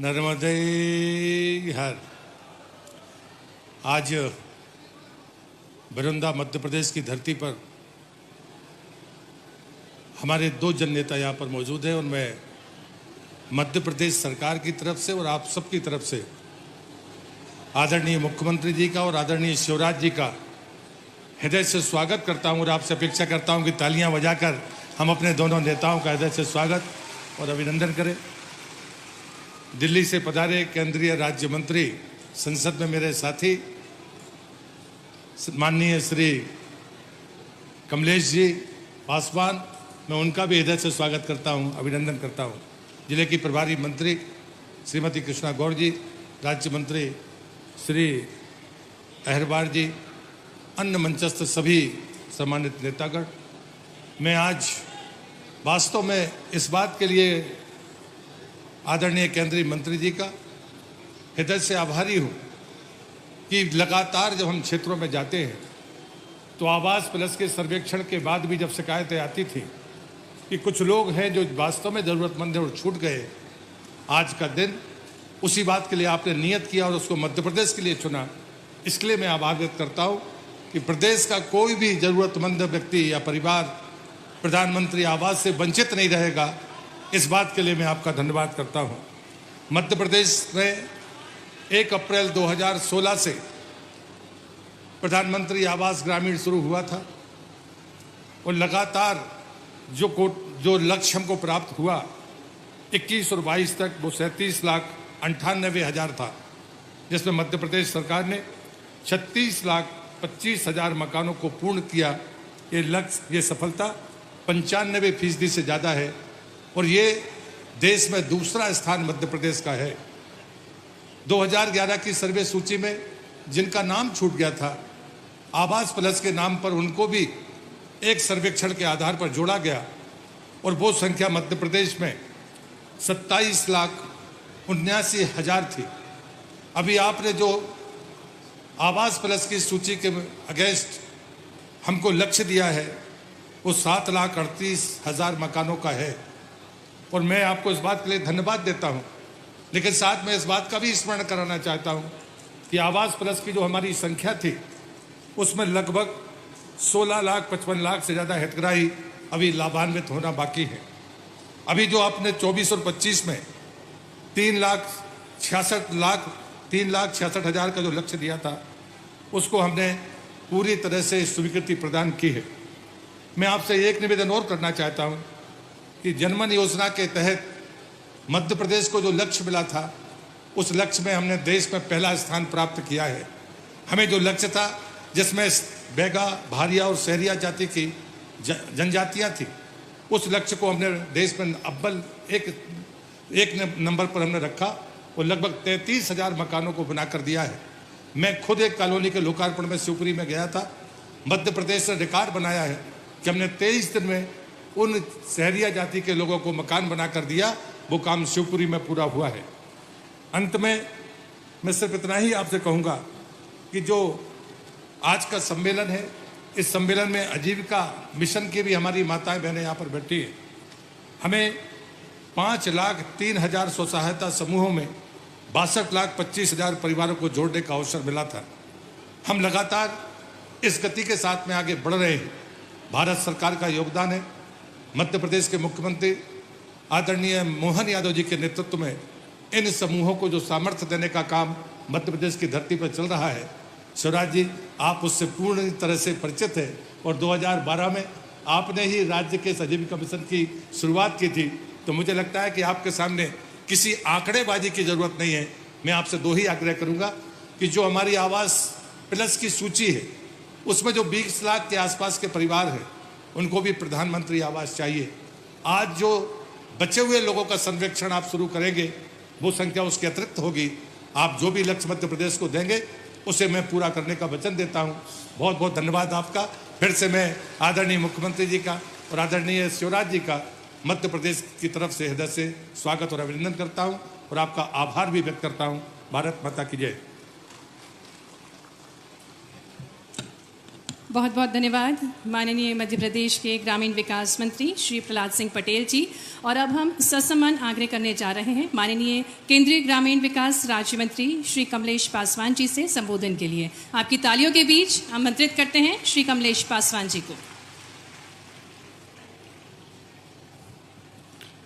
नर्मदे हर। आज बरौंदा मध्य प्रदेश की धरती पर हमारे दो जन नेता यहाँ पर मौजूद हैं और मैं मध्य प्रदेश सरकार की तरफ से और आप सबकी तरफ से आदरणीय मुख्यमंत्री जी का और आदरणीय शिवराज जी का हृदय से स्वागत करता हूँ और आपसे अपेक्षा करता हूँ कि तालियां बजाकर हम अपने दोनों नेताओं का हृदय से स्वागत और अभिनंदन करें। दिल्ली से पधारे केंद्रीय राज्य मंत्री, संसद में मेरे साथी माननीय श्री कमलेश जी पासवान, मैं उनका भी हृदय से स्वागत करता हूं, अभिनंदन करता हूं। जिले की प्रभारी मंत्री श्रीमती कृष्णा गौड़ जी, राज्य मंत्री श्री अहरवार जी, अन्य मंचस्थ सभी सम्मानित नेतागण, मैं आज वास्तव में इस बात के लिए आदरणीय केंद्रीय मंत्री जी का हृदय से आभारी हूँ कि लगातार जब हम क्षेत्रों में जाते हैं तो आवास प्लस के सर्वेक्षण के बाद भी जब शिकायतें आती थी कि कुछ लोग हैं जो वास्तव में ज़रूरतमंद हैं और छूट गए, आज का दिन उसी बात के लिए आपने नियत किया और उसको मध्य प्रदेश के लिए चुना। इसके लिए मैं आभार व्यक्त करता हूँ कि प्रदेश का कोई भी ज़रूरतमंद व्यक्ति या परिवार प्रधानमंत्री आवास से वंचित नहीं रहेगा। इस बात के लिए मैं आपका धन्यवाद करता हूं। मध्य प्रदेश में 1 अप्रैल 2016 से प्रधानमंत्री आवास ग्रामीण शुरू हुआ था और लगातार जो लक्ष्य हमको प्राप्त हुआ 21 और 22 तक वो 37,98,000 था, जिसमें मध्य प्रदेश सरकार ने 36,25,000 मकानों को पूर्ण किया। ये लक्ष्य, ये सफलता 95% से ज़्यादा है और ये देश में दूसरा स्थान मध्य प्रदेश का है। 2011 की सर्वे सूची में जिनका नाम छूट गया था, आवास प्लस के नाम पर उनको भी एक सर्वेक्षण के आधार पर जोड़ा गया और वो संख्या मध्य प्रदेश में 27,79,000 थी। अभी आपने जो आवास प्लस की सूची के अगेंस्ट हमको लक्ष्य दिया है वो 7,38,000 मकानों का है और मैं आपको इस बात के लिए धन्यवाद देता हूं। लेकिन साथ में इस बात का भी स्मरण कराना चाहता हूं कि आवास प्लस की जो हमारी संख्या थी उसमें लगभग 16,55,00,000 से ज़्यादा हितग्राही अभी लाभान्वित होना बाकी है। अभी जो आपने 24 और 25 में 3,66,000 का जो लक्ष्य दिया था उसको हमने पूरी तरह से स्वीकृति प्रदान की है। मैं आपसे एक निवेदन और करना चाहता हूं कि जनमन योजना के तहत मध्य प्रदेश को जो लक्ष्य मिला था उस लक्ष्य में हमने देश में पहला स्थान प्राप्त किया है। हमें जो लक्ष्य था जिसमें बैगा, भारिया और सहरिया जाति की जनजातियां थी, उस लक्ष्य को हमने देश में अव्वल एक नंबर पर हमने रखा और लगभग 33,000 मकानों को बनाकर दिया है। मैं खुद एक कॉलोनी के लोकार्पण में शिवपुरी में गया था। मध्य प्रदेश ने रिकॉर्ड बनाया है कि हमने 23 दिन में उन सहरिया जाति के लोगों को मकान बनाकर दिया। वो काम शिवपुरी में पूरा हुआ है। अंत में मैं सिर्फ इतना ही आपसे कहूँगा कि जो आज का सम्मेलन है, इस सम्मेलन में आजीविका मिशन की भी हमारी माताएं बहनें यहाँ पर बैठी हैं। हमें 5,03,000 स्वसहायता समूहों में 62,25,000 परिवारों को जोड़ने का अवसर मिला था। हम लगातार इस गति के साथ में आगे बढ़ रहे हैं। भारत सरकार का योगदान है। मध्य प्रदेश के मुख्यमंत्री आदरणीय मोहन यादव जी के नेतृत्व में इन समूहों को जो सामर्थ्य देने का काम मध्य प्रदेश की धरती पर चल रहा है। शिवराज जी, आप उससे पूर्ण तरह से परिचित हैं और 2012 में आपने ही राज्य के आजीविका मिशन की शुरुआत की थी। तो मुझे लगता है कि आपके सामने किसी आंकड़ेबाजी की ज़रूरत नहीं है। मैं आपसे दो ही आग्रह करूँगा कि जो हमारी आवास प्लस की सूची है उसमें जो 20 लाख के आसपास के परिवार हैं उनको भी प्रधानमंत्री आवास चाहिए। आज जो बचे हुए लोगों का सर्वेक्षण आप शुरू करेंगे वो संख्या उसके अतिरिक्त होगी। आप जो भी लक्ष्य मध्य प्रदेश को देंगे उसे मैं पूरा करने का वचन देता हूं। बहुत बहुत धन्यवाद आपका। फिर से मैं आदरणीय मुख्यमंत्री जी का और आदरणीय शिवराज जी का मध्य प्रदेश की तरफ से हृदय से स्वागत और अभिनंदन करता हूं और आपका आभार भी व्यक्त करता हूं। भारत माता की जय। बहुत बहुत धन्यवाद माननीय मध्य प्रदेश के ग्रामीण विकास मंत्री श्री प्रहलाद सिंह पटेल जी। और अब हम ससम्मान आग्रह करने जा रहे हैं माननीय केंद्रीय ग्रामीण विकास राज्य मंत्री श्री कमलेश पासवान जी से संबोधन के लिए। आपकी तालियों के बीच आमंत्रित करते हैं श्री कमलेश पासवान जी को।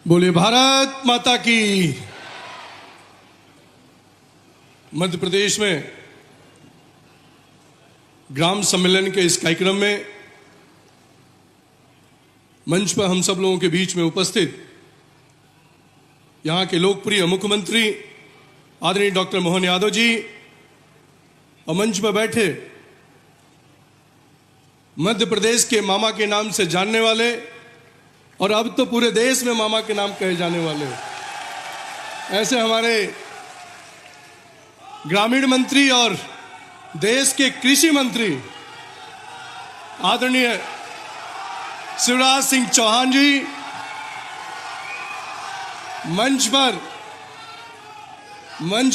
बोले भारत माता की। मध्य प्रदेश में ग्राम सम्मेलन के इस कार्यक्रम में मंच पर हम सब लोगों के बीच में उपस्थित यहां के लोकप्रिय मुख्यमंत्री आदरणीय डॉक्टर मोहन यादव जी और मंच पर बैठे मध्य प्रदेश के मामा के नाम से जानने वाले और अब तो पूरे देश में मामा के नाम कहे जाने वाले ऐसे हमारे ग्रामीण मंत्री और देश के कृषि मंत्री आदरणीय शिवराज सिंह चौहान जी मंच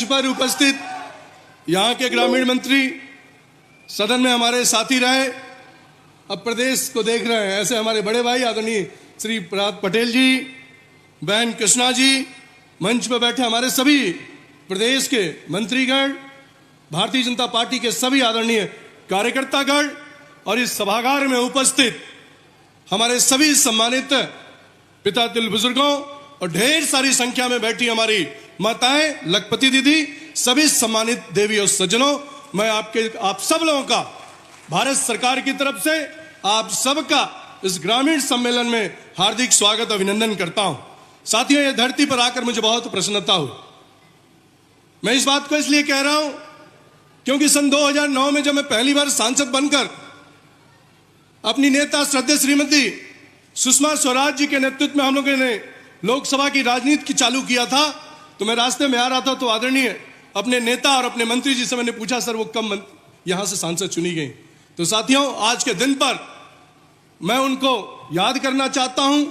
पर उपस्थित यहां के ग्रामीण मंत्री सदन में हमारे साथी रहे, अब प्रदेश को देख रहे हैं ऐसे हमारे बड़े भाई आदरणीय श्री प्रहलाद पटेल जी, बहन कृष्णा जी, मंच पर बैठे हमारे सभी प्रदेश के मंत्रीगण, भारतीय जनता पार्टी के सभी आदरणीय कार्यकर्तागण और इस सभागार में उपस्थित हमारे सभी सम्मानित पिता तिल बुजुर्गों और ढेर सारी संख्या में बैठी हमारी माताएं, लखपति दीदी, सभी सम्मानित देवी और सज्जनों, मैं आप सब लोगों का भारत सरकार की तरफ से आप सबका इस ग्रामीण सम्मेलन में हार्दिक स्वागत अभिनंदन करता हूं। साथियों, ये धरती पर आकर मुझे बहुत प्रसन्नता हुई। मैं इस बात को इसलिए कह रहा हूं क्योंकि सन 2009 में जब मैं पहली बार सांसद बनकर अपनी नेता श्रद्धेय श्रीमती सुषमा स्वराज जी के नेतृत्व में हम लोगों ने लोकसभा की राजनीति की चालू किया था, तो मैं रास्ते में आ रहा था तो आदरणीय अपने नेता और अपने मंत्री जी से मैंने पूछा, सर वो कब यहां से सांसद चुनी गई? तो साथियों, आज के दिन पर मैं उनको याद करना चाहता हूं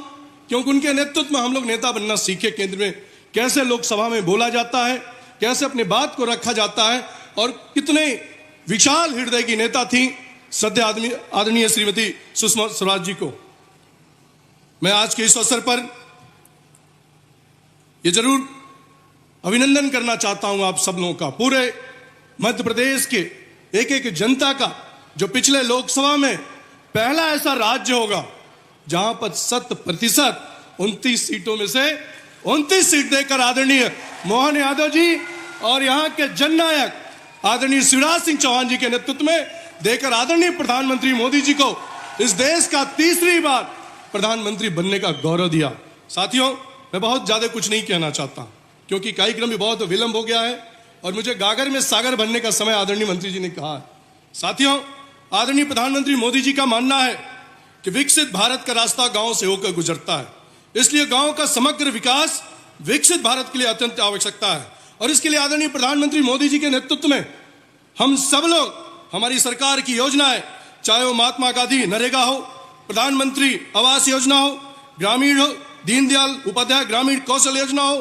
क्योंकि उनके नेतृत्व में हम लोग नेता बनना सीखे। केंद्र में कैसे लोकसभा में बोला जाता है, कैसे अपनी बात को रखा जाता है और कितने विशाल हृदय की नेता थी सद्य आदरणीय श्रीमती सुषमा स्वराज जी को। मैं आज के इस अवसर पर यह जरूर अभिनंदन करना चाहता हूं आप सब लोगों का, पूरे मध्य प्रदेश के एक एक जनता का, जो पिछले लोकसभा में पहला ऐसा राज्य होगा जहां पर 100% 29 सीटों में से 29 सीट देकर आदरणीय मोहन यादव जी और यहां के जननायक आदरणीय शिवराज सिंह चौहान जी के नेतृत्व में देकर आदरणीय प्रधानमंत्री मोदी जी को इस देश का तीसरी बार प्रधानमंत्री बनने का गौरव दिया। साथियों, मैं बहुत ज्यादा कुछ नहीं कहना चाहता क्योंकि कार्यक्रम भी बहुत विलंब हो गया है और मुझे गागर में सागर भरने का समय आदरणीय मंत्री जी ने कहा है। साथियों, आदरणीय प्रधानमंत्री मोदी जी का मानना है कि विकसित भारत का रास्ता गांव से होकर गुजरता है, इसलिए गांव का समग्र विकास विकसित भारत के लिए अत्यंत आवश्यकता है और इसके लिए आदरणीय प्रधानमंत्री मोदी जी के नेतृत्व में हम सब लोग, हमारी सरकार की योजनाएं, चाहे वो महात्मा गांधी नरेगा हो, प्रधानमंत्री आवास योजना हो, ग्रामीण हो, दीनदयाल उपाध्याय ग्रामीण कौशल योजना हो,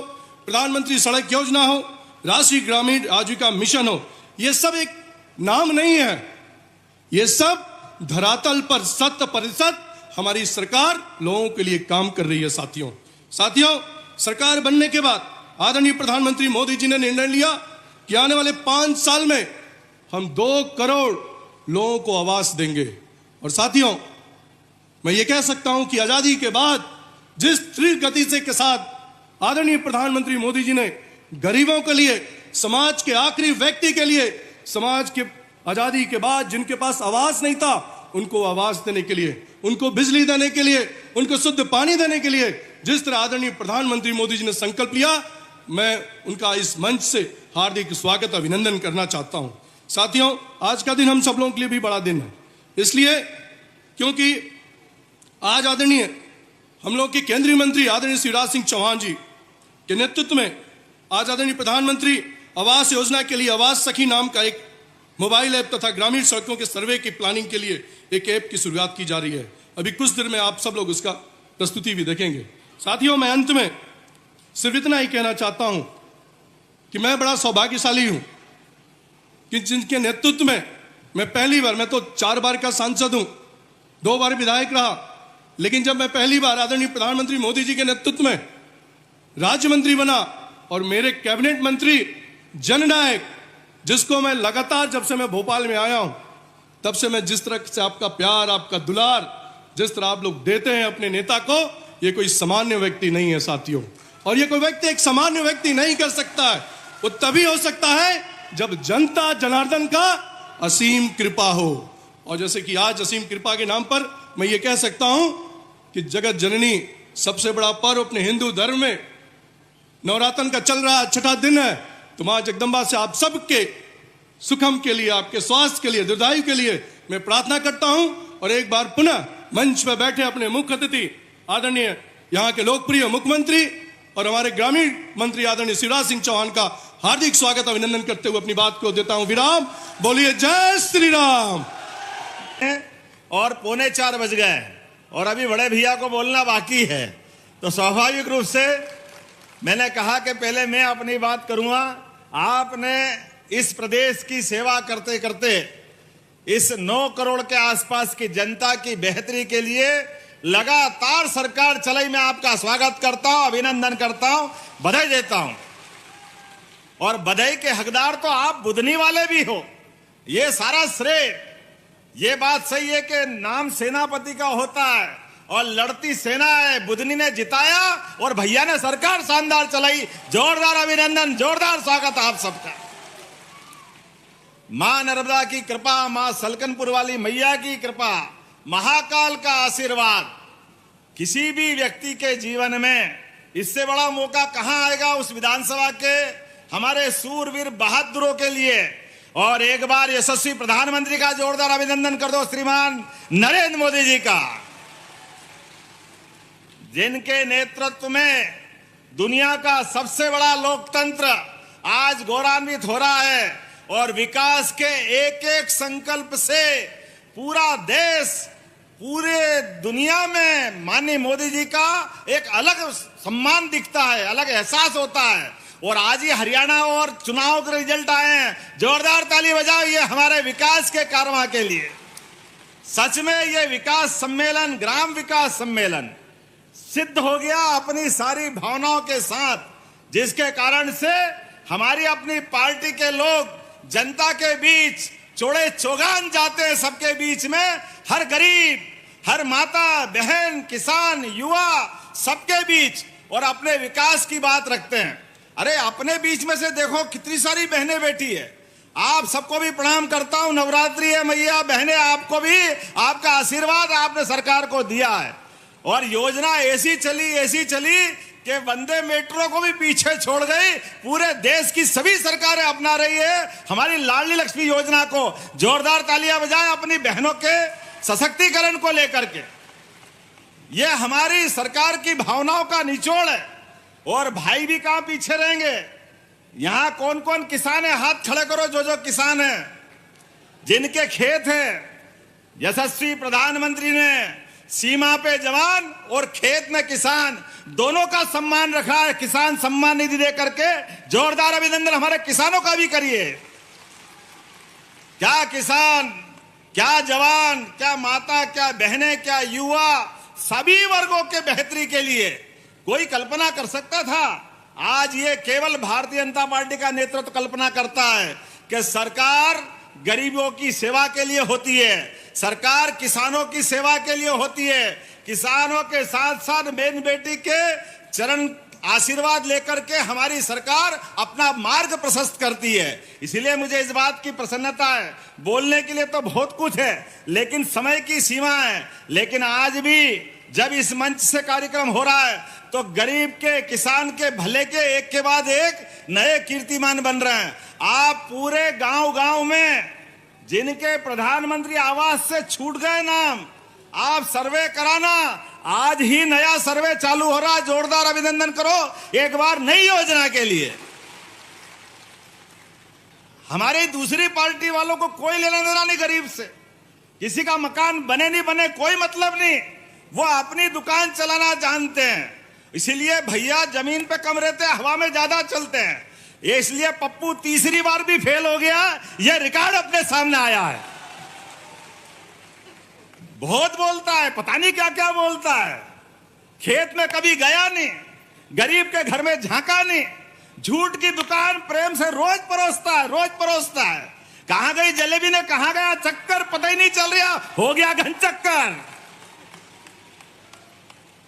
प्रधानमंत्री सड़क योजना हो, राष्ट्रीय ग्रामीण आजीविका मिशन हो, ये सब एक नाम नहीं है, ये सब धरातल पर 100% हमारी सरकार लोगों के लिए काम कर रही है। साथियों, सरकार बनने के बाद आदरणीय प्रधानमंत्री मोदी जी ने निर्णय लिया कि आने वाले 5 साल में हम 2 करोड़ लोगों को आवास देंगे। और साथियों, मैं ये कह सकता हूं कि आजादी के बाद जिस तीव्र गति से के साथ आदरणीय प्रधानमंत्री मोदी जी ने गरीबों के लिए, समाज के आखिरी व्यक्ति के लिए, समाज के आजादी के बाद जिनके पास आवास नहीं था उनको आवास देने के लिए, उनको बिजली देने के लिए, उनको शुद्ध पानी देने के लिए जिस तरह आदरणीय प्रधानमंत्री मोदी जी ने संकल्प लिया, मैं उनका इस मंच से हार्दिक स्वागत अभिनंदन करना चाहता हूं। साथियों, आज का दिन हम सब लोगों के लिए भी बड़ा दिन है, इसलिए क्योंकि आज आदरणीय हम लोग के केंद्रीय मंत्री आदरणीय शिवराज सिंह चौहान जी के नेतृत्व में आज आदरणीय प्रधानमंत्री आवास योजना के लिए आवास सखी नाम का एक मोबाइल ऐप तथा ग्रामीण सड़कों के सर्वे की प्लानिंग के लिए एक ऐप की शुरुआत की जा रही है। अभी कुछ देर में आप सब लोग उसका प्रस्तुति भी देखेंगे। साथियों, मैं अंत में सिर्फ इतना ही कहना चाहता हूं कि मैं बड़ा सौभाग्यशाली हूं कि जिनके नेतृत्व में मैं पहली बार, मैं तो 4 बार का सांसद हूं, 2 बार विधायक रहा, लेकिन जब मैं पहली बार आदरणीय प्रधानमंत्री मोदी जी के नेतृत्व में राज्य मंत्री बना और मेरे कैबिनेट मंत्री जननायक, जिसको मैं लगातार जब से मैं भोपाल में आया हूं तब से मैं जिस तरह से आपका प्यार, आपका दुलार, जिस तरह आप लोग देते हैं अपने नेता को, ये कोई सामान्य व्यक्ति नहीं है साथियों। और ये कोई व्यक्ति एक सामान्य व्यक्ति नहीं कर सकता है, वो तभी हो सकता है जब जनता जनार्दन का असीम कृपा हो। और जैसे कि आज असीम कृपा के नाम पर मैं ये कह सकता हूं कि जगत जननी सबसे बड़ा पर्व अपने हिंदू धर्म में नवरात्र का चल रहा 6ठा दिन है, तो मां जगदंबा से आप सबके सुखम के लिए, आपके स्वास्थ्य के लिए, दीर्घायु के लिए मैं प्रार्थना करता हूं। और एक बार पुनः मंच पर बैठे अपने मुख्य अतिथि आदरणीय यहां के लोकप्रिय मुख्यमंत्री और हमारे ग्रामीण मंत्री आदरणीय शिवराज सिंह चौहान का हार्दिक स्वागत अभिनंदन करते हुए अपनी बात को देता हूं विराम। बोलिए जय श्री राम। और 3:45 बज गए और अभी बड़े भैया को बोलना बाकी है, तो स्वाभाविक रूप से मैंने कहा कि पहले मैं अपनी बात करूंगा। आपने इस प्रदेश की सेवा करते करते इस 9 करोड़ के आसपास की जनता की बेहतरी के लिए लगातार सरकार चलाई। मैं आपका स्वागत करता हूं, अभिनंदन करता हूं, बधाई देता हूं। और बधाई के हकदार तो आप बुधनी वाले भी हो। ये सारा श्रेय, ये बात सही है कि नाम सेनापति का होता है और लड़ती सेना है, बुधनी ने जिताया और भैया ने सरकार शानदार चलाई। जोरदार अभिनंदन, जोरदार स्वागत आप सबका। मां नर्मदा की कृपा, मां सलकनपुर वाली मैया की कृपा, महाकाल का आशीर्वाद किसी भी व्यक्ति के जीवन में इससे बड़ा मौका कहां आएगा उस विधानसभा के हमारे सूरवीर बहादुरों के लिए। और एक बार यशस्वी प्रधानमंत्री का जोरदार अभिनंदन कर दो, श्रीमान नरेंद्र मोदी जी का, जिनके नेतृत्व में दुनिया का सबसे बड़ा लोकतंत्र आज गौरवान्वित हो रहा है। और विकास के एक एक संकल्प से पूरा देश, पूरे दुनिया में माननीय मोदी जी का एक अलग सम्मान दिखता है, अलग एहसास होता है। और आज ये हरियाणा और चुनाव के रिजल्ट आए हैं, जोरदार ताली बजाओ ये हमारे विकास के कारवां के लिए। सच में ये विकास सम्मेलन, ग्राम विकास सम्मेलन सिद्ध हो गया अपनी सारी भावनाओं के साथ, जिसके कारण से हमारी अपनी पार्टी के लोग जनता के बीच चौड़े चौगान जाते हैं, सबके बीच में, हर गरीब, हर माता बहन, किसान, युवा, सबके बीच, और अपने विकास की बात रखते हैं। अरे अपने बीच में से देखो कितनी सारी बहनें बैठी है। आप सबको भी प्रणाम करता हूं, नवरात्रि है मैया बहनें, आपको भी आपका आशीर्वाद आपने सरकार को दिया है। और योजना ऐसी चली कि वंदे मेट्रो को भी पीछे छोड़ गई। पूरे देश की सभी सरकारें अपना रही है हमारी लाडली लक्ष्मी योजना को। जोरदार तालियां बजाएं अपनी बहनों के सशक्तिकरण को लेकर के। यह हमारी सरकार की भावनाओं का निचोड़ है। और भाई भी कहां पीछे रहेंगे। यहां कौन कौन किसान है, हाथ खड़े करो जो किसान है, जिनके खेत हैं। यशस्वी प्रधानमंत्री ने सीमा पे जवान और खेत में किसान दोनों का सम्मान रखा है, किसान सम्मान निधि दे करके। जोरदार अभिनंदन हमारे किसानों का भी करिए। क्या किसान, क्या जवान, क्या माता, क्या बहनें, क्या युवा, सभी वर्गों के बेहतरी के लिए कोई कल्पना कर सकता था? आज ये केवल भारतीय जनता पार्टी का नेतृत्व कल्पना करता है कि सरकार गरीबों की सेवा के लिए होती है, सरकार किसानों की सेवा के लिए होती है। किसानों के साथ साथ बहन बेटी के चरण आशीर्वाद लेकर के हमारी सरकार अपना मार्ग प्रशस्त करती है। इसलिए मुझे इस बात की प्रसन्नता है। बोलने के लिए तो बहुत कुछ है, लेकिन समय की सीमा है। लेकिन आज भी जब इस मंच से कार्यक्रम हो रहा है तो गरीब के, किसान के भले के एक के बाद एक नए कीर्तिमान बन रहे हैं। आप पूरे गांव में जिनके प्रधानमंत्री आवास से छूट गए नाम, आप सर्वे कराना। आज ही नया सर्वे चालू हो रहा है। जोरदार अभिनंदन करो एक बार नई योजना के लिए। हमारी दूसरी पार्टी वालों को कोई लेना देना नहीं गरीब से। किसी का मकान बने नहीं बने कोई मतलब नहीं, वो अपनी दुकान चलाना जानते हैं। इसीलिए भैया जमीन पे कम रहते हैं, हवा में ज्यादा चलते हैं। ये इसलिए पप्पू तीसरी बार भी फेल हो गया, ये रिकॉर्ड अपने सामने आया है। बहुत बोलता है, पता नहीं क्या क्या बोलता है। खेत में कभी गया नहीं, गरीब के घर में झांका नहीं, झूठ की दुकान प्रेम से रोज परोसता है। कहां गई जलेबी ने, कहां गया चक्कर, पता ही नहीं चल रहा, हो गया घन चक्कर।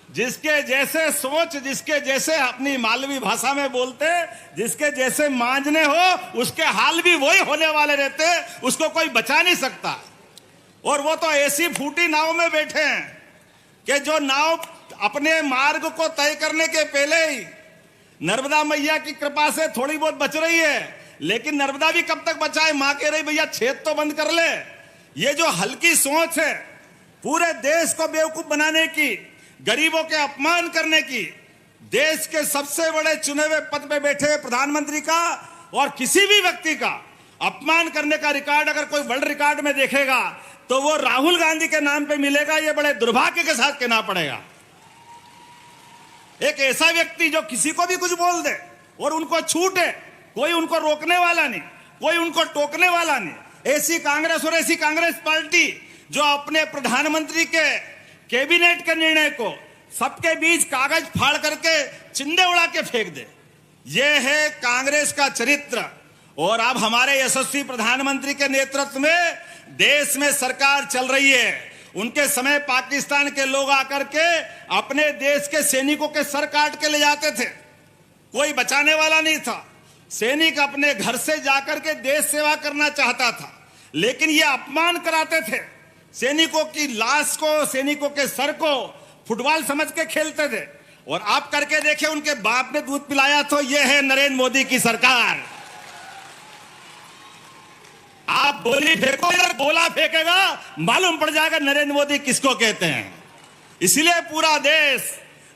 जिसके जैसे सोच, जिसके जैसे अपनी मालवी भाषा में बोलते, जिसके जैसे मांझने हो उसके हाल भी वही होने वाले रहते, उसको कोई बचा नहीं सकता। और वो तो ऐसी फूटी नाव में बैठे हैं कि जो नाव अपने मार्ग को तय करने के पहले ही नर्मदा मैया की कृपा से थोड़ी बहुत बच रही है, लेकिन नर्मदा भी कब तक बचाए। मां कह रही भैया छेद तो बंद कर ले। ये जो हल्की सोच है पूरे देश को बेवकूफ बनाने की, गरीबों के अपमान करने की, देश के सबसे बड़े चुने हुए पद पे बैठे हुए प्रधानमंत्री का और किसी भी व्यक्ति का अपमान करने का रिकॉर्ड अगर कोई वर्ल्ड रिकॉर्ड में देखेगा तो वो राहुल गांधी के नाम पे मिलेगा। ये बड़े दुर्भाग्य के साथ कहना पड़ेगा। एक ऐसा व्यक्ति जो किसी को भी कुछ बोल दे और उनको छूट है, कोई उनको रोकने वाला नहीं, कोई उनको टोकने वाला नहीं। ऐसी कांग्रेस और ऐसी कांग्रेस पार्टी जो अपने प्रधानमंत्री के कैबिनेट के निर्णय को सबके बीच कागज फाड़ करके चिंदे उड़ा के फेंक दे, यह है कांग्रेस का चरित्र। और अब हमारे यशस्वी प्रधानमंत्री के नेतृत्व में देश में सरकार चल रही है। उनके समय पाकिस्तान के लोग आकर के अपने देश के सैनिकों के सर काट के ले जाते थे, कोई बचाने वाला नहीं था। सैनिक अपने घर से जाकर के देश सेवा करना चाहता था, लेकिन ये अपमान कराते थे। सैनिकों की लाश को, सैनिकों के सर को फुटबॉल समझ के खेलते थे। और आप करके देखे, उनके बाप ने दूध पिलाया। तो ये है नरेंद्र मोदी की सरकार। आप बोली फेंको, अगर गोला फेंकेगा मालूम पड़ जाएगा नरेंद्र मोदी किसको कहते हैं। इसलिए पूरा देश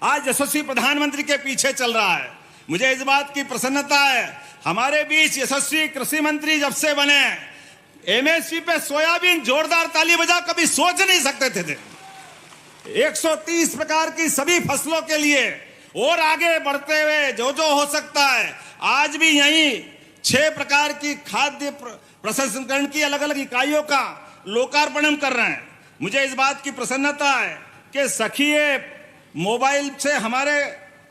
आज यशस्वी प्रधानमंत्री के पीछे चल रहा है। मुझे इस बात की प्रसन्नता है, हमारे बीच यशस्वी कृषि मंत्री जब से बने, एमएसपी पे सोयाबीन जोरदार ताली बजा, कभी सोच नहीं सकते थे। 130 प्रकार की सभी फसलों के लिए और आगे बढ़ते हुए जो जो हो सकता है, आज भी यही 6 प्रकार की खाद्य प्रसंस्करण की अलग अलग इकाइयों का लोकार्पण हम कर रहे हैं। मुझे इस बात की प्रसन्नता है कि सखी मोबाइल से हमारे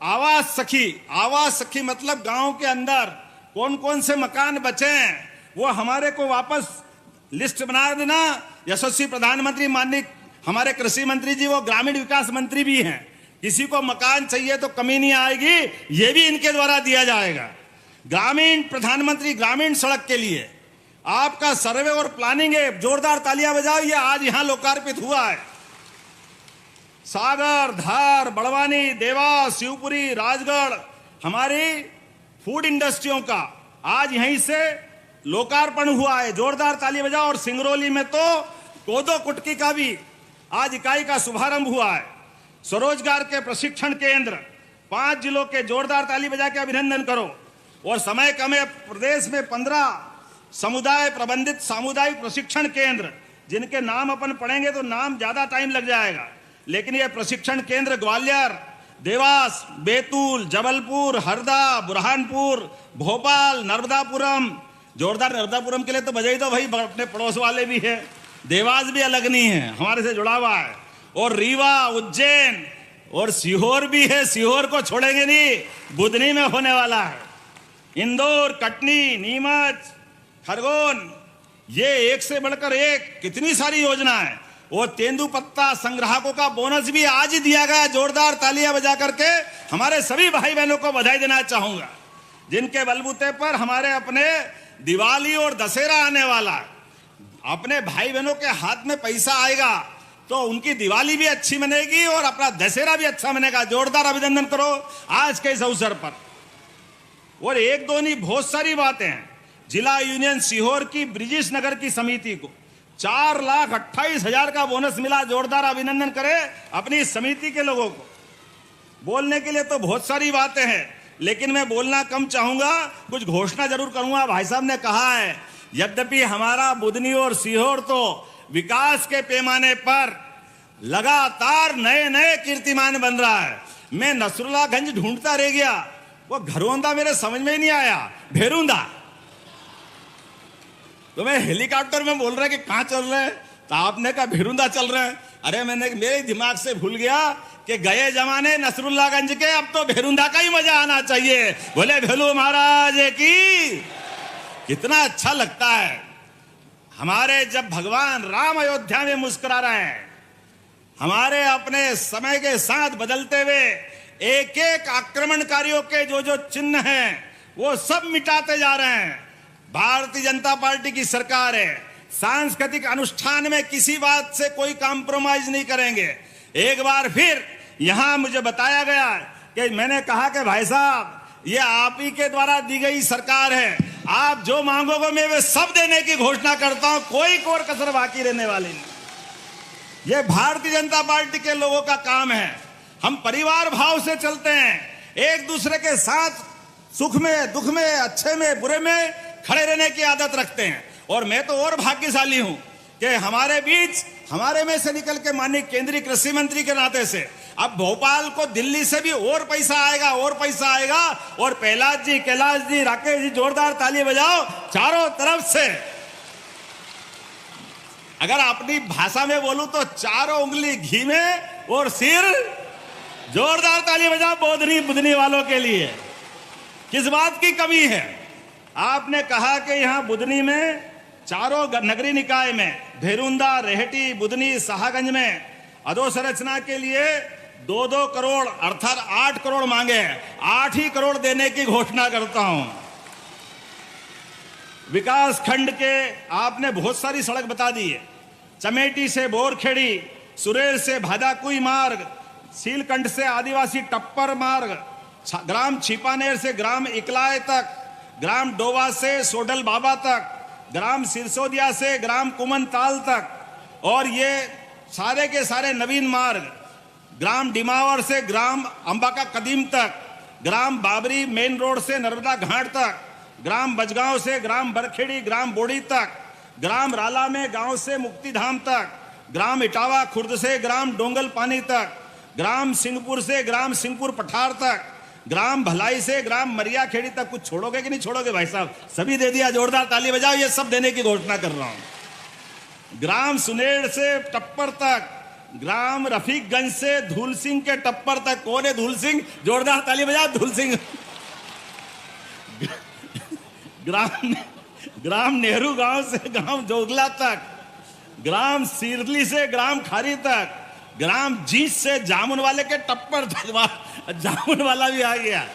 आवास सखी मतलब गांव के अंदर कौन कौन से मकान बचे हैं वो हमारे को वापस लिस्ट बना देना। यशस्वी प्रधानमंत्री माननीय हमारे कृषि मंत्री जी वो ग्रामीण विकास मंत्री भी हैं, किसी को मकान चाहिए तो कमी नहीं आएगी, ये भी इनके द्वारा दिया जाएगा। ग्रामीण प्रधानमंत्री ग्रामीण सड़क के लिए आपका सर्वे और प्लानिंग है, जोरदार तालियां बजाओ, ये आज यहां लोकार्पित हुआ है। सागर, धार, बड़वानी, देवास, शिवपुरी, राजगढ़ हमारी फूड इंडस्ट्रियों का आज यहीं से लोकार्पण हुआ है, जोरदार ताली बजाओ। और सिंगरौली में तो कोदो कुटकी का भी आज इकाई का शुभारंभ हुआ है। स्वरोजगार के प्रशिक्षण केंद्र 5 जिलों के, जोरदार ताली बजा के अभिनंदन करो। और समय कम है, प्रदेश में 15 समुदाय प्रबंधित सामुदायिक प्रशिक्षण केंद्र, जिनके नाम अपन पढ़ेंगे तो नाम ज्यादा टाइम लग जाएगा, लेकिन ये प्रशिक्षण केंद्र ग्वालियर, देवास, बैतूल, जबलपुर, हरदा, बुरहानपुर, भोपाल, नर्मदापुरम। जोरदार नर्मदापुरम के लिए तो बजाई दो भाई, अपने पड़ोस वाले भी है। देवास भी अलग नहीं है, हमारे से जुड़ा हुआ है। और रीवा, उज्जैन और सीहोर भी है, सीहोर को छोड़ेंगे नहीं, बुधनी में होने वाला है। इंदौर, कटनी, नीमच, खरगोन, ये एक से बढ़कर एक कितनी सारी योजना है। और तेंदुपत्ता संग्राहकों का बोनस भी आज ही दिया गया। जोरदार तालियां बजा करके हमारे सभी भाई बहनों को बधाई देना चाहूंगा, जिनके बलबूते पर हमारे अपने दिवाली और दशहरा आने वाला है। अपने भाई बहनों के हाथ में पैसा आएगा तो उनकी दिवाली भी अच्छी मनेगी और अपना दशहरा भी अच्छा मनेगा। जोरदार अभिनंदन करो आज के इस अवसर पर। और एक दो नहीं, बहुत सारी बातें हैं। जिला यूनियन सीहोर की ब्रिजेश नगर की समिति को 4,28,000 का बोनस मिला। जोरदार अभिनंदन करें अपनी समिति के लोगों को। बोलने के लिए तो बहुत सारी बातें हैं, लेकिन मैं बोलना कम चाहूंगा, कुछ घोषणा जरूर करूंगा। भाई साहब ने कहा है, यद्यपि हमारा बुधनी और सीहोर तो विकास के पैमाने पर लगातार नए नए कीर्तिमान बन रहा है। मैं नसरुल्लागंज ढूंढता रह गया, वो घरोंदा मेरे समझ में नहीं आया, भेरूंदा। तो मैं हेलीकॉप्टर में बोल रहा कि कहां चल रहे हैं, तो आपने कहा भेरुंदा चल रहे हैं। अरे मेरे दिमाग से भूल गया कि गए जमाने नसरुल्लागंज के, अब तो भेरुंदा का ही मजा आना चाहिए। बोले भेलू महाराज की। कितना अच्छा लगता है हमारे जब भगवान राम अयोध्या में मुस्कुरा रहे हैं, हमारे अपने समय के साथ बदलते हुए एक एक आक्रमणकारियों के जो जो चिन्ह हैं वो सब मिटाते जा रहे हैं। भारतीय जनता पार्टी की सरकार है, सांस्कृतिक अनुष्ठान में किसी बात से कोई कॉम्प्रोमाइज नहीं करेंगे। एक बार फिर यहां मुझे बताया गया कि मैंने कहा कि भाई साहब ये आप ही के द्वारा दी गई सरकार है, आप जो मांगोगे मैं वे सब देने की घोषणा करता हूं, कोई कोर कसर बाकी रहने वाली नहीं। ये भारतीय जनता पार्टी के लोगों का काम है। हम परिवार भाव से चलते हैं, एक दूसरे के साथ सुख में दुख में अच्छे में बुरे में खड़े रहने की आदत रखते हैं। और मैं तो और भाग्यशाली हूं कि हमारे बीच हमारे में से निकल के माननीय केंद्रीय कृषि मंत्री के नाते से अब भोपाल को दिल्ली से भी और पैसा आएगा, और पैसा आएगा। और प्रहलाद जी, कैलाश जी, राकेश जी, जोरदार ताली बजाओ चारों तरफ से। अगर अपनी भाषा में बोलूं तो चारों उंगली घी में और सिर, जोरदार ताली बजाओ बोधनी बुधनी वालों के लिए। किस बात की कमी है? आपने कहा कि यहां बुधनी में चारों नगरीय निकाय में भेरुंदा, रेहटी, बुधनी, शाहगंज में अधोसंरचना के लिए 2-2 करोड़ अर्थात 8 करोड़ मांगे हैं। 8 ही करोड़ देने की घोषणा करता हूं। विकास खंड के आपने बहुत सारी सड़क बता दी है। चमेटी से बोरखेड़ी, सुरेल से भादाकुई मार्ग, सीलकंठ से आदिवासी टप्पर मार्ग, ग्राम छिपानेर से ग्राम इकलाय तक, ग्राम डोवा से सोडल बाबा तक, ग्राम सिरसोदिया से ग्राम कुमनताल तक, और ये सारे के सारे नवीन मार्ग, ग्राम डिमावर से ग्राम अंबाका कदीम तक, ग्राम बाबरी मेन रोड से नर्मदा घाट तक, ग्राम बजगांव से ग्राम बरखेड़ी ग्राम बोड़ी तक, ग्राम राला में गांव से मुक्तिधाम तक, ग्राम इटावा खुर्द से ग्राम डोंगल पानी तक, ग्राम सिंहपुर से ग्राम सिंहपुर पठार तक, ग्राम भलाई से ग्राम मरिया खेड़ी तक। कुछ छोड़ोगे कि नहीं छोड़ोगे भाई साहब? सभी दे दिया, जोरदार ताली बजाओ। ये सब देने की घोषणा कर रहा हूं। ग्राम सुनेड़ से टप्पर तक, ग्राम रफीकगंज से धूल सिंह के टप्पर तक। कौन है धूल सिंह? जोरदार ताली बजाओ धूल सिंह। ग्राम नेहरू गांव से ग्राम जोगला तक, ग्राम सिरली से ग्राम खारी तक, ग्राम जीत से जामुन वाले के टप्पर तक, जामुन वाला भी आ गया।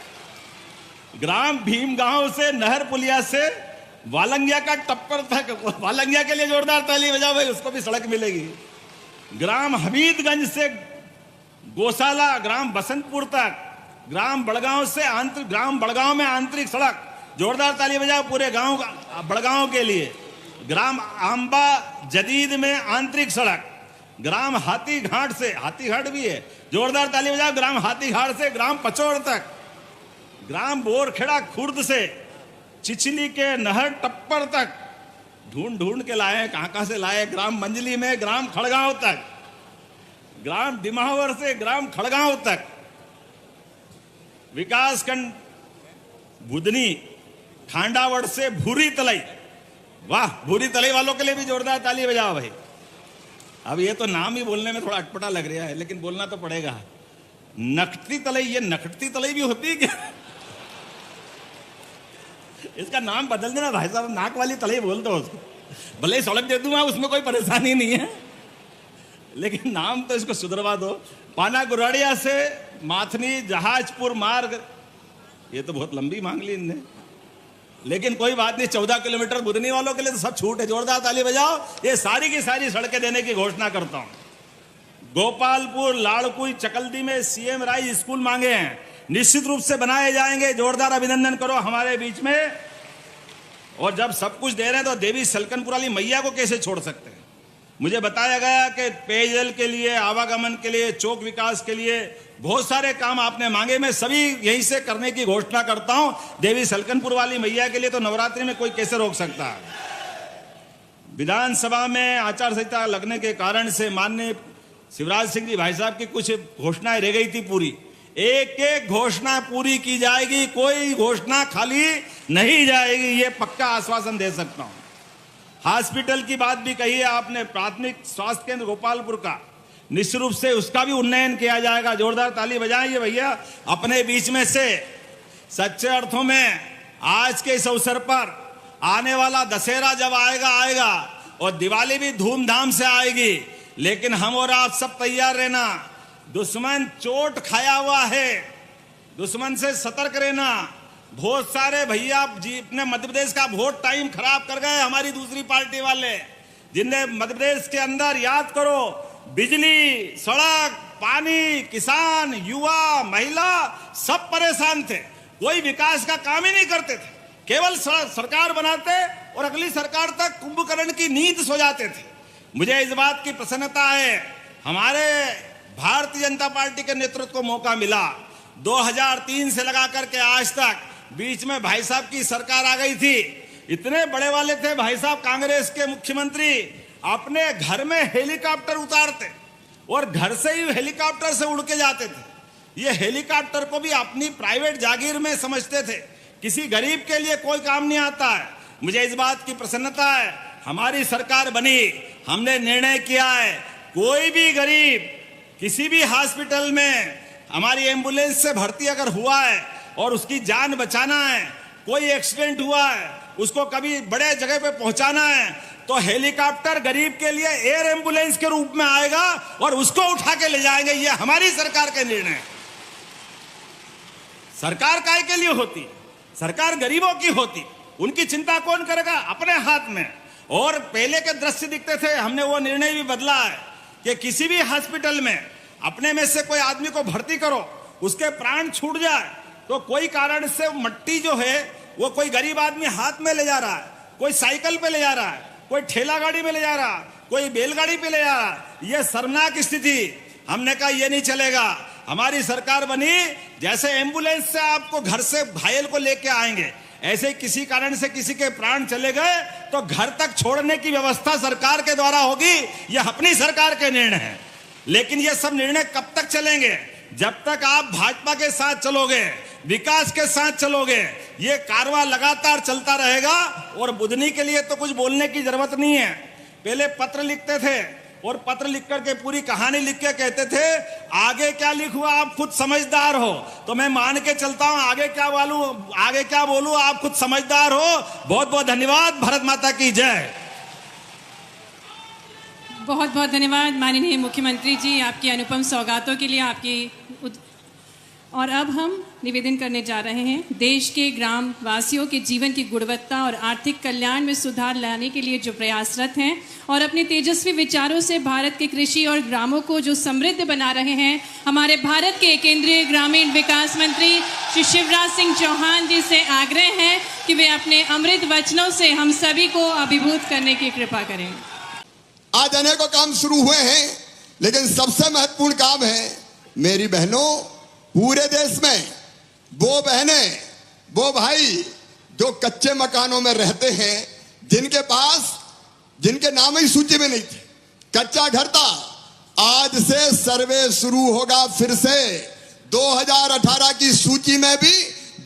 ग्राम भीम गांव से नहर पुलिया से वालंगिया का टप्पर तक। वालंगिया के लिए जोरदार ताली बजाओ भाई, उसको भी सड़क मिलेगी। ग्राम हमीदगंज से गौशाला ग्राम बसंतपुर तक, ग्राम बड़गांव से ग्राम बड़गांव में आंतरिक सड़क। जोरदार ताली बजाओ पूरे गांव बड़गांव के लिए। ग्राम आंबा जदीद में आंतरिक सड़क। ग्राम हाथीघाट से, हाथीघाट भी है, जोरदार ताली बजाओ, ग्राम हाथीघाट से ग्राम पचौड़ तक। ग्राम बोरखेड़ा खुर्द से चिचली के नहर टप्पर तक। ढूंढ ढूंढ के लाए, कहां से लाए। ग्राम मंजली में ग्राम खड़गांव तक, ग्राम दिमावर से ग्राम खड़गांव तक। विकासखंड बुधनी खांडावड़ से भूरी तलई। वाह, भूरी तलई वालों के लिए भी जोरदार ताली बजाओ भाई। अब ये तो नाम ही बोलने में थोड़ा अटपटा लग रहा है, लेकिन बोलना तो पड़ेगा। नखती तलई, ये नखती तलई भी होती है क्या? इसका नाम बदल देना भाई साहब, नाक वाली तलई बोल दो उसको। भले ही सड़क दे दूंगा, उसमें कोई परेशानी नहीं है, लेकिन नाम तो इसको सुधरवा दो। पाना गुराड़िया से माथनी जहाजपुर मार्ग, ये तो बहुत लंबी मांग ली इनने, लेकिन कोई बात नहीं। 14 किलोमीटर बुधनी वालों के लिए तो सब छूट है। जोरदार ताली बजाओ। ये सारी की सारी सड़कें देने की घोषणा करता हूं। गोपालपुर, लाड़कुई, चकल्दी में सीएम राय स्कूल मांगे हैं, निश्चित रूप से बनाए जाएंगे। जोरदार अभिनंदन करो हमारे बीच में। और जब सब कुछ दे रहे हैं तो देवी सलकनपुर वाली मैया को कैसे छोड़ सकते हैं? मुझे बताया गया कि पेयजल के लिए, आवागमन के लिए, चौक विकास के लिए बहुत सारे काम आपने मांगे। मैं सभी यहीं से करने की घोषणा करता हूं। देवी सलकनपुर वाली मैया के लिए तो नवरात्रि में कोई कैसे रोक सकता है? विधानसभा में आचार संहिता लगने के कारण से माननीय शिवराज सिंह जी भाई साहब की कुछ घोषणाएं रह गई थी पूरी। एक एक घोषणा पूरी की जाएगी, कोई घोषणा खाली नहीं जाएगी, ये पक्का आश्वासन दे सकता हूं। हॉस्पिटल की बात भी कही है आपने, प्राथमिक स्वास्थ्य केंद्र गोपालपुर का निश्चित रूप से उसका भी उन्नयन किया जाएगा। जोरदार ताली बजाएंगे भैया अपने बीच में से। सच्चे अर्थों में आज के इस अवसर पर आने वाला दशहरा जब आएगा और दिवाली भी धूमधाम से आएगी, लेकिन हम और आप सब तैयार रहना। दुश्मन चोट खाया हुआ है, दुश्मन से सतर्क रहना। बहुत सारे भैया जी अपने मध्य प्रदेश का वोट टाइम खराब कर गए हमारी दूसरी पार्टी वाले, जिनने मध्य प्रदेश के अंदर, याद करो, बिजली, सड़क, पानी, किसान, युवा, महिला सब परेशान थे। कोई विकास का काम ही नहीं करते थे, केवल सरकार बनाते और अगली सरकार तक कुंभकर्ण की नींद सो जाते थे। मुझे इस बात की प्रसन्नता है, हमारे भारतीय जनता पार्टी के नेतृत्व को मौका मिला। 2003 से लगा करके आज तक बीच में भाई साहब की सरकार आ गई थी। इतने बड़े वाले थे भाई साहब, कांग्रेस के मुख्यमंत्री अपने घर में हेलीकॉप्टर उतारते और घर से ही हेलीकॉप्टर से उड़ के जाते थे। ये हेलीकॉप्टर को भी अपनी प्राइवेट जागीर में समझते थे, किसी गरीब के लिए कोई काम नहीं आता है। मुझे इस बात की प्रसन्नता है, हमारी सरकार बनी, हमने निर्णय किया है कोई भी गरीब किसी भी हॉस्पिटल में हमारी एम्बुलेंस से भर्ती अगर हुआ है और उसकी जान बचाना है, कोई एक्सीडेंट हुआ है, उसको कभी बड़े जगह पे पहुंचाना है, तो हेलीकॉप्टर गरीब के लिए एयर एम्बुलेंस के रूप में आएगा और उसको उठा के ले जाएंगे। ये हमारी सरकार के निर्णय। सरकार काय के लिए होती? सरकार गरीबों की होती। उनकी चिंता कौन करेगा? अपने हाथ में। और पहले के दृश्य दिखते थे, हमने वो निर्णय भी बदला है कि किसी भी हॉस्पिटल में अपने में से कोई आदमी को भर्ती करो, उसके प्राण छूट जाए तो कोई कारण से मट्टी जो है वो कोई गरीब आदमी हाथ में ले जा रहा है, कोई साइकिल पे ले जा रहा है, कोई ठेला गाड़ी में ले जा रहा, कोई बैलगाड़ी पे ले जा रहा। ये शर्मनाक स्थिति। हमने कहा ये नहीं चलेगा। हमारी सरकार बनी, जैसे एम्बुलेंस से आपको घर से घायल को लेके आएंगे, ऐसे किसी कारण से किसी के प्राण चले गए तो घर तक छोड़ने की व्यवस्था सरकार के द्वारा होगी। यह अपनी सरकार के निर्णय है। लेकिन ये सब निर्णय कब तक चलेंगे? जब तक आप भाजपा के साथ चलोगे, विकास के साथ चलोगे, ये कारवां लगातार चलता रहेगा। और बुधनी के लिए तो कुछ बोलने की जरूरत नहीं है। पहले पत्र लिखते थे और पत्र लिख करके पूरी कहानी लिख के कहते थे आगे क्या लिखूं आप खुद समझदार हो। तो मैं मान के चलता हूं आगे क्या बोलूं आप खुद समझदार हो। बहुत बहुत धन्यवाद। भारत माता की जय। बहुत बहुत धन्यवाद माननीय मुख्यमंत्री जी, आपकी अनुपम सौगातों के लिए, और अब हम निवेदन करने जा रहे हैं देश के ग्राम वासियों के जीवन की गुणवत्ता और आर्थिक कल्याण में सुधार लाने के लिए जो प्रयासरत हैं और अपने तेजस्वी विचारों से भारत के कृषि और ग्रामों को जो समृद्ध बना रहे हैं, हमारे भारत के केंद्रीय ग्रामीण विकास मंत्री श्री शिवराज सिंह चौहान जी से आग्रह है कि वे अपने अमृत वचनों से हम सभी को अभिभूत करने की कृपा करें। आज अनेकों काम शुरू हुए हैं, लेकिन सबसे महत्वपूर्ण काम है मेरी बहनों, पूरे देश में वो बहनें, वो भाई जो कच्चे मकानों में रहते हैं, जिनके नाम ही सूची में नहीं थे, कच्चा घर था। आज से सर्वे शुरू होगा फिर से। 2018 की सूची में भी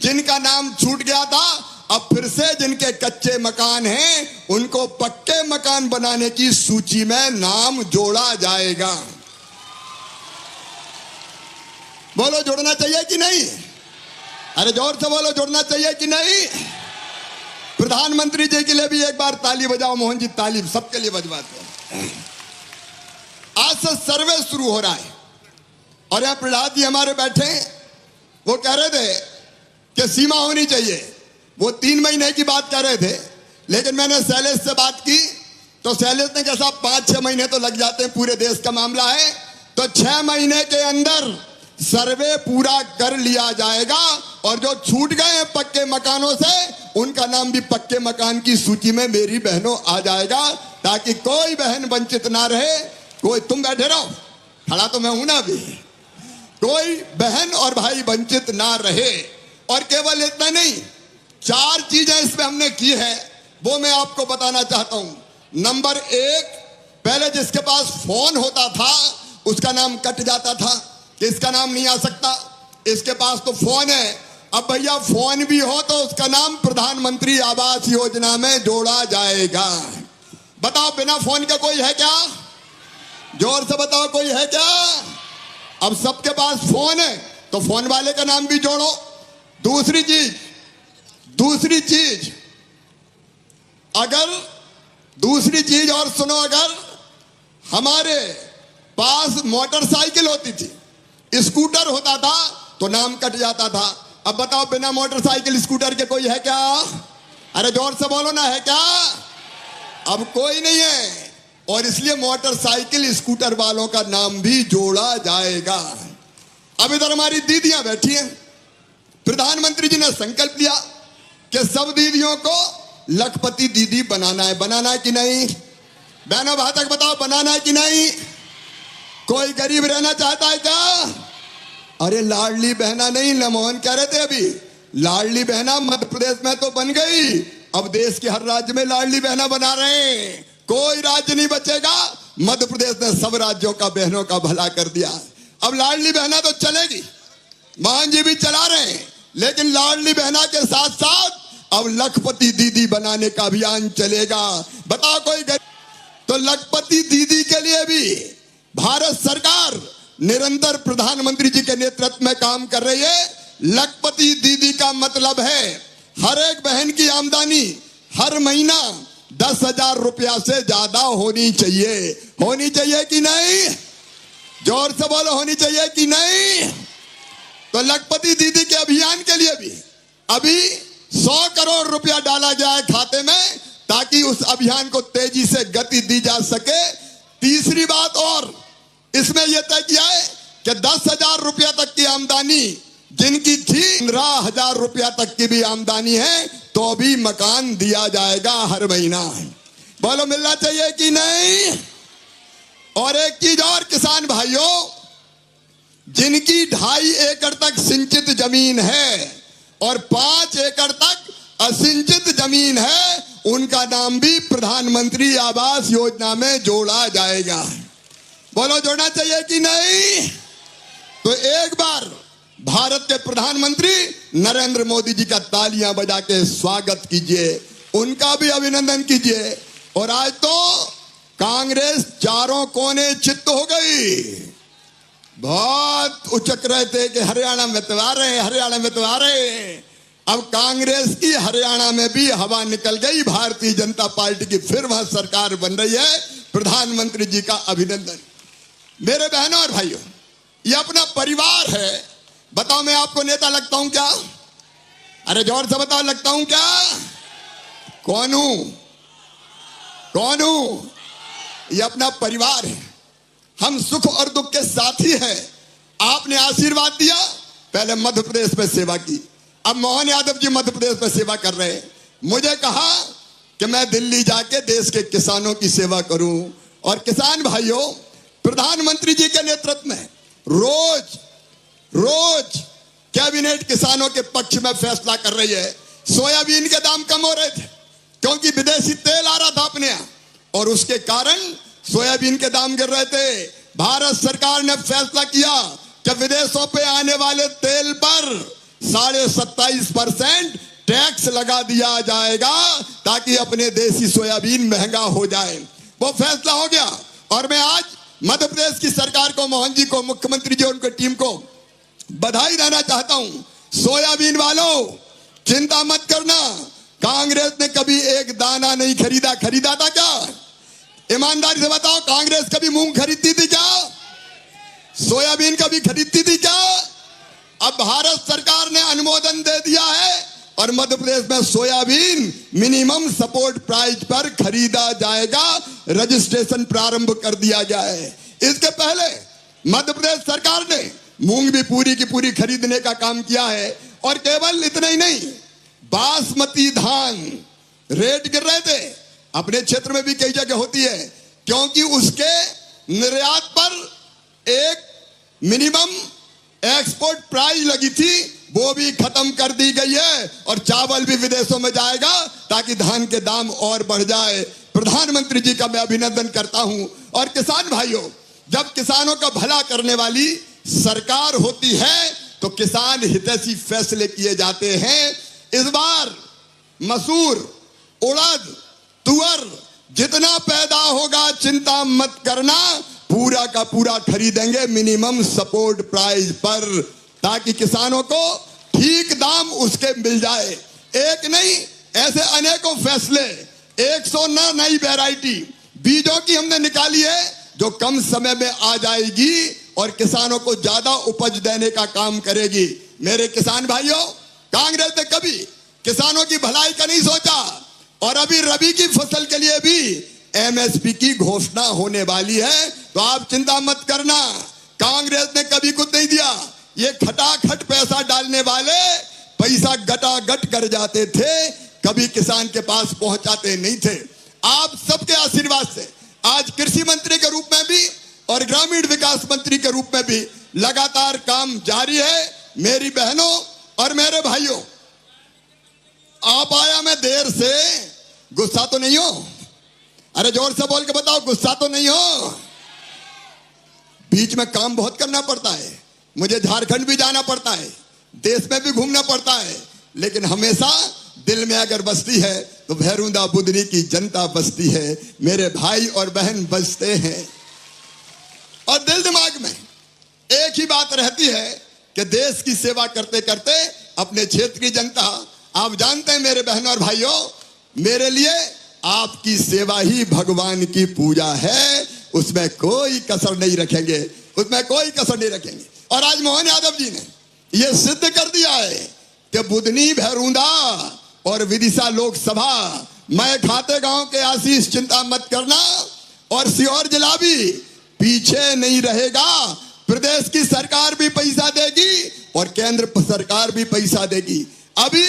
जिनका नाम छूट गया था, अब फिर से जिनके कच्चे मकान हैं उनको पक्के मकान बनाने की सूची में नाम जोड़ा जाएगा। बोलो जोड़ना चाहिए कि नहीं? अरे जोर से बोलो, जोड़ना चाहिए कि नहीं? प्रधानमंत्री जी के लिए भी एक बार ताली बजाओ। मोहन जी ताली सबके लिए बजवाते हैं। आज से सर्वे शुरू हो रहा है और यहाँ प्रहलाद जी हमारे बैठे, वो कह रहे थे कि सीमा होनी चाहिए। वो 3 महीने की बात कर रहे थे, लेकिन मैंने शैलेश से बात की तो शैलेश ने कहा 5-6 महीने तो लग जाते हैं, पूरे देश का मामला है, तो 6 महीने के अंदर सर्वे पूरा कर लिया जाएगा और जो छूट गए हैं पक्के मकानों से, उनका नाम भी पक्के मकान की सूची में मेरी बहनों आ जाएगा, ताकि कोई बहन वंचित ना रहे। कोई, तुम बैठे रहो, खड़ा तो मैं हूं ना अभी, कोई बहन और भाई वंचित ना रहे। और केवल इतना नहीं, 4 चीजें इसमें हमने की है, वो मैं आपको बताना चाहता हूं। नंबर 1, पहले जिसके पास फोन होता था उसका नाम कट जाता था कि इसका नाम नहीं आ सकता, इसके पास तो फोन है। अब भैया फोन भी हो तो उसका नाम प्रधानमंत्री आवास योजना में जोड़ा जाएगा। बताओ बिना फोन के कोई है क्या? जोर से बताओ कोई है क्या? अब सबके पास फोन है तो फोन वाले का नाम भी जोड़ो। दूसरी चीज और सुनो, अगर हमारे पास मोटरसाइकिल होती थी, स्कूटर होता था तो नाम कट जाता था। अब बताओ बिना मोटरसाइकिल स्कूटर के कोई है क्या? अरे जोर से बोलो ना, है क्या? अब कोई नहीं है, और इसलिए मोटरसाइकिल स्कूटर वालों का नाम भी जोड़ा जाएगा। अब इधर हमारी दीदियां बैठी हैं। प्रधानमंत्री जी ने संकल्प लिया कि सब दीदियों को लखपति दीदी बनाना है कि नहीं? बहनों भाई बताओ, बनाना है कि नहीं? कोई गरीब रहना चाहता है क्या? अरे लाडली बहना नहीं, लमोहन कह रहे थे अभी, लाडली बहना मध्य प्रदेश में तो बन गई, अब देश के हर राज्य में लाडली बहना बना रहे हैं। कोई राज्य नहीं बचेगा, मध्य प्रदेश ने सब राज्यों का बहनों का भला कर दिया। अब लाडली बहना तो चलेगी, मोहन जी भी चला रहे हैं, लेकिन लाडली बहना के साथ साथ अब लखपति दीदी बनाने का अभियान चलेगा। बताओ कोई तो लखपति दीदी के लिए भी भारत सरकार निरंतर प्रधानमंत्री जी के नेतृत्व में काम कर रही है। लखपति दीदी का मतलब है हर एक बहन की आमदनी हर महीना 10,000 रुपया से ज्यादा होनी चाहिए कि नहीं? जोर से बोलो, होनी चाहिए कि नहीं? तो लखपति दीदी के अभियान के लिए भी अभी 100 करोड़ रुपया डाला गया है खाते में, ताकि उस अभियान को तेजी से गति दी जा सके। तीसरी बात और इसमें यह तय किया है कि 10,000 रुपया तक की आमदनी जिनकी थी, 15,000 रुपया तक की भी आमदनी है तो भी मकान दिया जाएगा हर महीना। बोलो मिलना चाहिए कि नहीं? और एक चीज और, किसान भाइयों, जिनकी 2.5 एकड़ तक सिंचित जमीन है और 5 एकड़ तक असिंचित जमीन है, उनका नाम भी प्रधानमंत्री आवास योजना में जोड़ा जाएगा। बोलो जोड़ना चाहिए कि नहीं? तो एक बार भारत के प्रधानमंत्री नरेंद्र मोदी जी का तालियां बजा के स्वागत कीजिए, उनका भी अभिनंदन कीजिए। और आज तो कांग्रेस चारों कोने चित्त हो गई, बहुत उचक रहे थे कि हरियाणा में तो आ रहे हैं। अब कांग्रेस की हरियाणा में भी हवा निकल गई, भारतीय जनता पार्टी की फिर वहां सरकार बन रही है। प्रधानमंत्री जी का अभिनंदन। मेरे बहनों और भाइयों, ये अपना परिवार है। बताओ मैं आपको नेता लगता हूं क्या? अरे जोर से बताओ, लगता हूं क्या? कौन हूं? ये अपना परिवार है। हम सुख और दुख के साथी हैं। आपने आशीर्वाद दिया, पहले मध्य प्रदेश में सेवा की, अब मोहन यादव जी मध्य प्रदेश में सेवा कर रहे हैं। मुझे कहा कि मैं दिल्ली जाके देश के किसानों की सेवा करूं। और किसान भाइयों, प्रधानमंत्री जी के नेतृत्व में रोज कैबिनेट किसानों के पक्ष में फैसला कर रही है। सोयाबीन के दाम कम हो रहे थे क्योंकि विदेशी तेल आ रहा था अपने यहां, और उसके कारण सोयाबीन के दाम गिर रहे थे। भारत सरकार ने फैसला किया कि विदेशों पे आने वाले तेल पर 27.5% टैक्स लगा दिया जाएगा, ताकि अपने देसी सोयाबीन महंगा हो जाए। वो फैसला हो गया। और मैं आज मध्य प्रदेश की सरकार को, मोहन जी को, मुख्यमंत्री जी और उनकी टीम को बधाई देना चाहता हूं। सोयाबीन वालों, चिंता मत करना, कांग्रेस ने कभी एक दाना नहीं खरीदा था क्या? ईमानदारी से बताओ, कांग्रेस कभी मूंग खरीदती थी क्या? सोयाबीन कभी खरीदती थी क्या? अब भारत सरकार ने अनुमोदन दे दिया है और मध्य प्रदेश में सोयाबीन मिनिमम सपोर्ट प्राइस पर खरीदा जाएगा। रजिस्ट्रेशन प्रारंभ कर दिया गया है। इसके पहले मध्य प्रदेश सरकार ने मूंग भी पूरी की पूरी खरीदने का काम किया है। और केवल इतना ही नहीं, बासमती धान रेट गिर रहे थे, अपने क्षेत्र में भी कई जगह होती है, क्योंकि उसके निर्यात पर एक मिनिमम एक्सपोर्ट प्राइस लगी थी, वो भी खत्म कर दी गई है। और चावल भी विदेशों में जाएगा ताकि धान के दाम और बढ़ जाए। प्रधानमंत्री जी का मैं अभिनंदन करता हूं। और किसान भाइयों, जब किसानों का भला करने वाली सरकार होती है तो किसान हितैषी फैसले किए जाते हैं। इस बार मसूर, उड़द, तुअर, जितना पैदा होगा चिंता मत करना, पूरा का पूरा खरीदेंगे मिनिमम सपोर्ट प्राइस पर, ताकि किसानों को ठीक दाम उसके मिल जाए। एक नहीं, ऐसे अनेकों फैसले, 109 नई वैरायटी बीजों की हमने निकाली है जो कम समय में आ जाएगी और किसानों को ज्यादा उपज देने का काम करेगी। मेरे किसान भाइयों, कांग्रेस ने कभी किसानों की भलाई का नहीं सोचा, और अभी रबी की फसल के लिए भी एमएसपी की घोषणा होने वाली है, तो आप चिंता मत करना। कांग्रेस ने कभी कुछ नहीं दिया, ये खटाखट पैसा डालने वाले पैसा गटागट कर जाते थे, कभी किसान के पास पहुंचाते नहीं थे। आप सबके आशीर्वाद से आज कृषि मंत्री के रूप में भी और ग्रामीण विकास मंत्री के रूप में भी लगातार काम जारी है। मेरी बहनों और मेरे भाइयों, आप आया मैं देर से, गुस्सा तो नहीं हो? अरे जोर से बोल के बताओ, गुस्सा तो नहीं हो? बीच में काम बहुत करना पड़ता है, मुझे झारखंड भी जाना पड़ता है, देश में भी घूमना पड़ता है, लेकिन हमेशा दिल में अगर बसती है तो भैरूंदा बुदनी की जनता बसती है, मेरे भाई और बहन बसते हैं। और दिल दिमाग में एक ही बात रहती है कि देश की सेवा करते करते अपने क्षेत्र की जनता, आप जानते हैं मेरे बहनों और भाइयों, मेरे लिए आपकी सेवा ही भगवान की पूजा है, उसमें कोई कसर नहीं रखेंगे, उसमें कोई कसर नहीं रखेंगे। और आज मोहन यादव जी ने यह सिद्ध कर दिया है कि बुदनी, भैरूंदा और विदिशा लोकसभा मैं खाते गांव के आशीष, चिंता मत करना, और सीहोर जिला भी पीछे नहीं रहेगा। प्रदेश की सरकार भी पैसा देगी और केंद्र सरकार भी पैसा देगी। अभी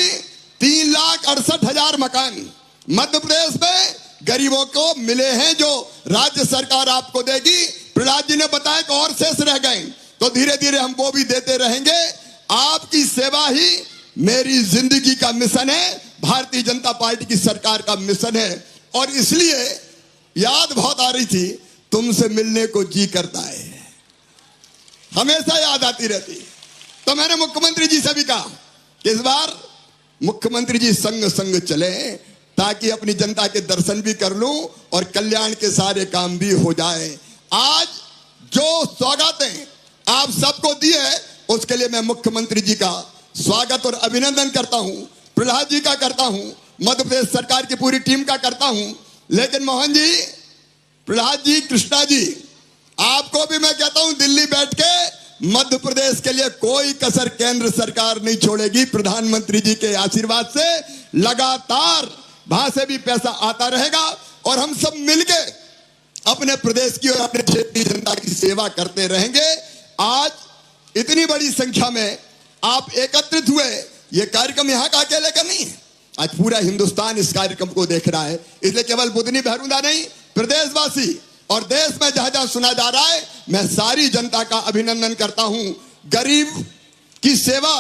3,68,000 मकान मध्य प्रदेश में गरीबों को मिले हैं जो राज्य सरकार आपको देगी। प्रहलाद जी ने बताया कि और शेष रह गए, तो धीरे धीरे हम वो भी देते रहेंगे। आपकी सेवा ही मेरी जिंदगी का मिशन है, भारतीय जनता पार्टी की सरकार का मिशन है, और इसलिए याद बहुत आ रही थी, तुमसे मिलने को जी करता है, हमेशा याद आती रहती। तो मैंने मुख्यमंत्री जी से भी कहा कि इस बार मुख्यमंत्री जी संग संग चले, ताकि अपनी जनता के दर्शन भी कर लूं और कल्याण के सारे काम भी हो जाए। आज जो सौगातें आप सबको दी है, उसके लिए मैं मुख्यमंत्री जी का स्वागत और अभिनंदन करता हूं, प्रहलाद जी का करता हूं, मध्य प्रदेश सरकार की पूरी टीम का करता हूं। लेकिन मोहन जी, प्रहलाद जी, कृष्णा जी, आपको भी मैं कहता हूं, दिल्ली बैठ के मध्य प्रदेश के लिए कोई कसर केंद्र सरकार नहीं छोड़ेगी। प्रधानमंत्री जी के आशीर्वाद से लगातार वहां से भी पैसा आता रहेगा, और हम सब मिलके अपने प्रदेश की और अपने क्षेत्र की जनता की सेवा करते रहेंगे। आज इतनी बड़ी संख्या में आप एकत्रित हुए, ये कार्यक्रम यहाँ का अकेले का नहीं है, आज पूरा हिंदुस्तान इस कार्यक्रम को देख रहा है। इसलिए केवल बुदनी भैरूंदा नहीं, प्रदेशवासी और देश में जहां जहां सुना जा रहा है, मैं सारी जनता का अभिनंदन करता हूं। गरीब की सेवा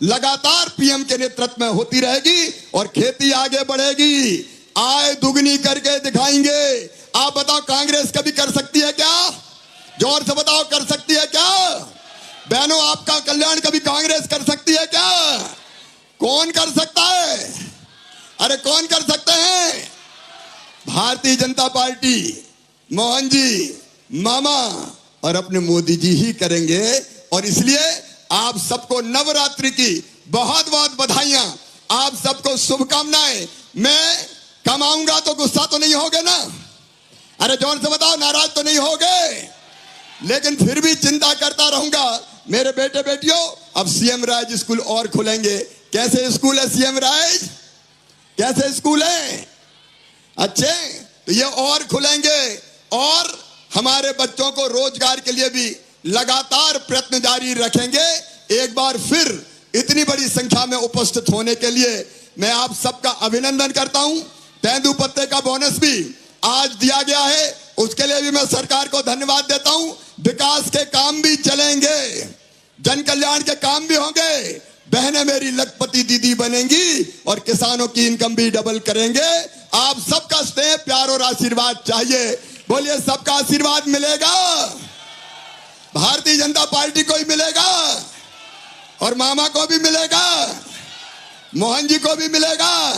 लगातार पीएम के नेतृत्व में होती रहेगी और खेती आगे बढ़ेगी, आय दुगनी करके दिखाएंगे। आप बताओ, कांग्रेस कभी कर सकती है क्या? जोर से बताओ, कर सकती है क्या? बहनों, आपका कल्याण कभी कांग्रेस कर सकती है क्या? कौन कर सकता है? अरे कौन कर सकते हैं? भारतीय जनता पार्टी, मोहन जी, मामा और अपने मोदी जी ही करेंगे। और इसलिए आप सबको नवरात्रि की बहुत बहुत बधाइयां, आप सबको शुभकामनाएं। मैं कमाऊंगा तो गुस्सा तो नहीं होगे ना? अरे जोर से बताओ, नाराज तो नहीं होगे? लेकिन फिर भी चिंता करता रहूंगा। मेरे बेटे बेटियों, अब सीएम राज स्कूल और खुलेंगे। कैसे स्कूल है सीएम राज? कैसे स्कूल है? अच्छे, तो ये और खुलेंगे, और हमारे बच्चों को रोजगार के लिए भी लगातार प्रयत्न जारी रखेंगे। एक बार फिर इतनी बड़ी संख्या में उपस्थित होने के लिए मैं आप सबका अभिनंदन करता हूं। तेंदू पत्ते का बोनस भी आज दिया गया है, उसके लिए भी मैं सरकार को धन्यवाद देता हूं। विकास के काम भी चलेंगे, जन कल्याण के काम भी होंगे, बहनें मेरी लखपति दीदी बनेंगी और किसानों की इनकम भी डबल करेंगे। आप सबका स्नेह, प्यार और आशीर्वाद चाहिए। बोलिए, सबका आशीर्वाद मिलेगा? भारतीय जनता पार्टी को ही मिलेगा और मामा को भी मिलेगा, मोहन जी को भी मिलेगा।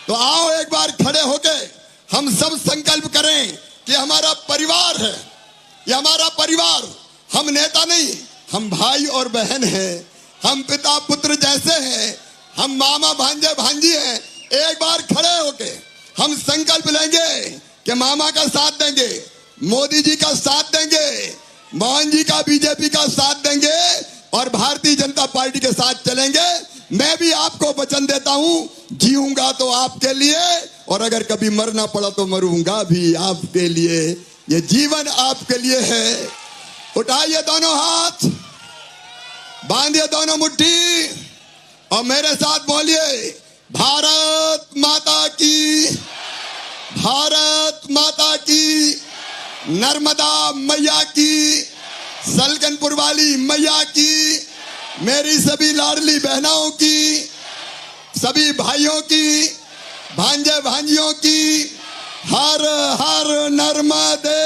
तो आओ एक बार खड़े होके हम सब संकल्प करें कि हमारा परिवार है, ये हमारा परिवार, हम नेता नहीं, हम भाई और बहन हैं, हम पिता पुत्र जैसे हैं, हम मामा भांजे भांजी हैं। एक बार खड़े होके हम संकल्प लेंगे कि मामा का साथ देंगे, मोदी जी का साथ देंगे, मोहन जी का बीजेपी का साथ देंगे और भारतीय जनता पार्टी के साथ चलेंगे। मैं भी आपको वचन देता हूं, जीऊंगा तो आपके लिए और अगर कभी मरना पड़ा तो मरूंगा भी आपके लिए। ये जीवन आपके लिए है। उठाइए दोनों हाथ, बांधिए दोनों मुट्ठी और मेरे साथ बोलिए, भारत माता की, भारत माता की, नर्मदा मैया की, सलकनपुर वाली मैया की, मेरी सभी लाडली बहनों की, सभी भाइयों की, भांजे भांजियों की, हर हर नर्मदे।